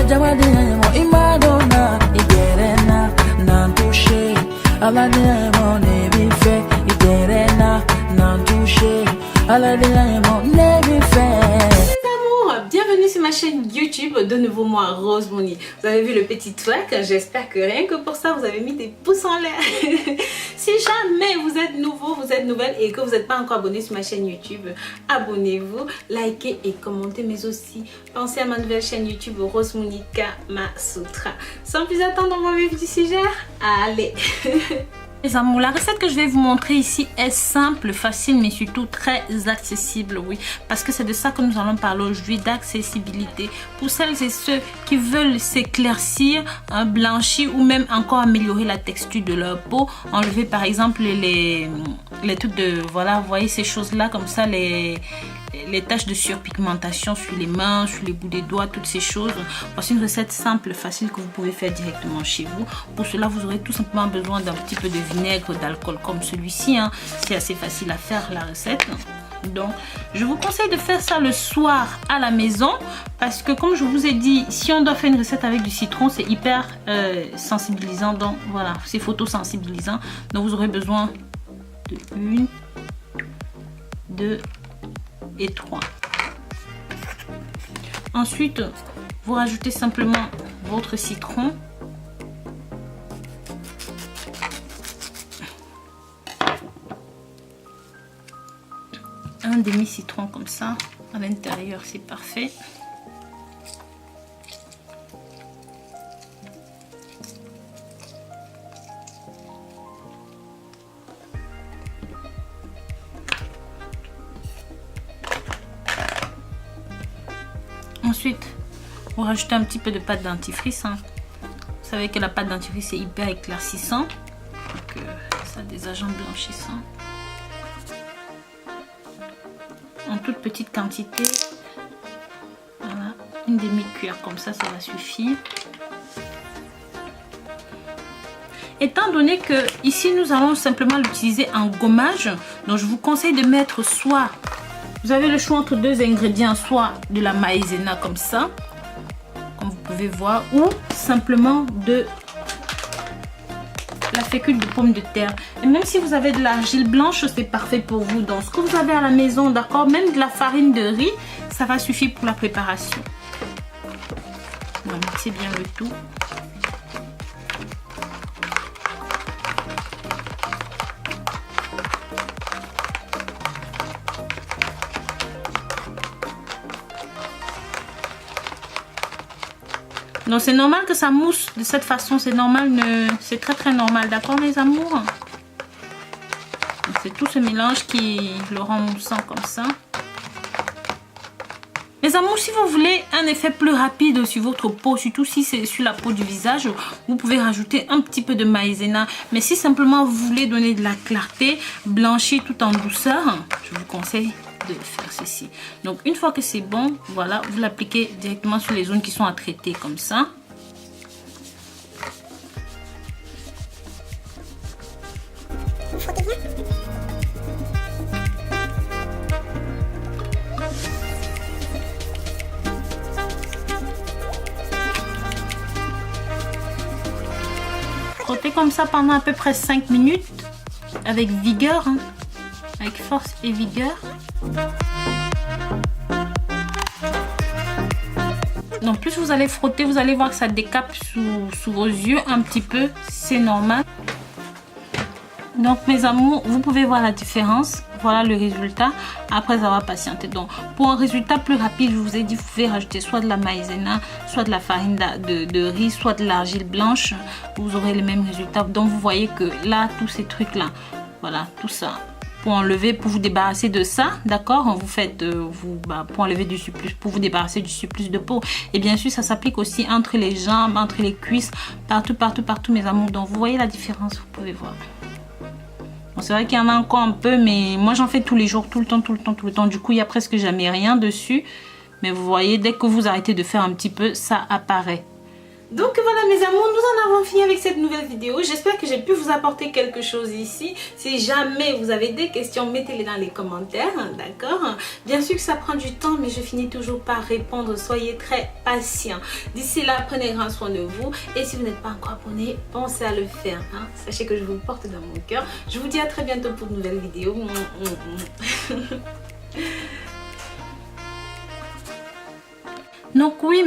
Ajawadinemo imadona igerena nantouché. Aladinemo nebife igerena nantouché. Aladinemo nebife. Bienvenue sur ma chaîne YouTube, de nouveau moi Rose Moni. Vous avez vu le petit twerk, j'espère que rien que pour ça vous avez mis des pouces en l'air. Si jamais vous êtes nouveau, vous êtes nouvelle et que vous n'êtes pas encore abonné sur ma chaîne YouTube, abonnez-vous, likez et commentez, mais aussi pensez à ma nouvelle chaîne YouTube Rose Moni Kama Sutra. Sans plus attendre, on va vivre du sujet. Allez. Les amours, la recette que je vais vous montrer ici est simple, facile, mais surtout très accessible, oui. Parce que c'est de ça que nous allons parler aujourd'hui, d'accessibilité. Pour celles et ceux qui veulent s'éclaircir, blanchir ou même encore améliorer la texture de leur peau. Enlever par exemple les trucs de, voilà, vous voyez ces choses-là comme ça, les taches de surpigmentation sur les mains, sur les bouts des doigts, toutes ces choses. Voici une recette simple, facile que vous pouvez faire directement chez vous. Pour cela, vous aurez tout simplement besoin d'un petit peu de vinaigre, d'alcool comme celui-ci. Hein. C'est assez facile à faire la recette. Donc, je vous conseille de faire ça le soir à la maison parce que comme je vous ai dit, si on doit faire une recette avec du citron, c'est hyper sensibilisant. Donc, voilà, c'est photosensibilisant. Donc, vous aurez besoin de 1, 2 et 3. Ensuite, vous rajoutez simplement votre citron. Un demi-citron comme ça. À l'intérieur, c'est parfait. Ensuite, vous rajoutez un petit peu de pâte dentifrice. Hein. Vous savez que la pâte dentifrice est hyper éclaircissant. Donc, ça a des agents blanchissants. En toute petite quantité. Voilà, une demi-cuillère comme ça va suffire. Étant donné que ici nous allons simplement l'utiliser en gommage, donc je vous conseille de mettre soit, vous avez le choix entre deux ingrédients, soit de la maïzena comme ça, comme vous pouvez voir, ou simplement de la fécule de pomme de terre. Et même si vous avez de l'argile blanche, c'est parfait pour vous. Donc ce que vous avez à la maison, d'accord, même de la farine de riz, ça va suffire pour la préparation. Voilà, mixez bien le tout. Donc c'est normal que ça mousse de cette façon, c'est normal, c'est très normal, d'accord mes amours. C'est tout ce mélange qui le rend moussant comme ça. Mes amours, si vous voulez un effet plus rapide sur votre peau, surtout si c'est sur la peau du visage, vous pouvez rajouter un petit peu de maïzena. Mais si simplement vous voulez donner de la clarté, blanchir tout en douceur, je vous conseille de faire ceci. Donc une fois que c'est bon, voilà, vous l'appliquez directement sur les zones qui sont à traiter comme ça. Frottez bien. Frottez comme ça pendant à peu près 5 minutes avec vigueur, hein, avec force et vigueur. Donc plus vous allez frotter, vous allez voir que ça décape sous vos yeux un petit peu, c'est normal. Donc mes amours, vous pouvez voir la différence. Voilà le résultat après avoir patienté. Donc pour un résultat plus rapide, je vous ai dit, vous pouvez rajouter soit de la maïzena, soit de la farine de riz, soit de l'argile blanche. Vous aurez le même résultat. Donc vous voyez que là, tous ces trucs là, voilà, tout ça. Pour enlever, pour vous débarrasser de ça, d'accord, vous faites, pour enlever du surplus, pour vous débarrasser du surplus de peau. Et bien sûr, ça s'applique aussi entre les jambes, entre les cuisses, partout mes amours. Donc vous voyez la différence, vous pouvez voir. Bon, c'est vrai qu'il y en a encore un peu, mais moi j'en fais tous les jours, tout le temps. Du coup, il n'y a presque jamais rien dessus. Mais vous voyez, dès que vous arrêtez de faire un petit peu, ça apparaît. Donc voilà mes amours, nous en avons fini avec cette nouvelle vidéo. J'espère que j'ai pu vous apporter quelque chose ici. Si jamais vous avez des questions, mettez-les dans les commentaires, d'accord? Bien sûr que ça prend du temps, mais je finis toujours par répondre. Soyez très patients. D'ici là, prenez grand soin de vous. Et si vous n'êtes pas encore abonné, pensez à le faire. Hein? Sachez que je vous porte dans mon cœur. Je vous dis à très bientôt pour une nouvelle vidéo. Donc oui.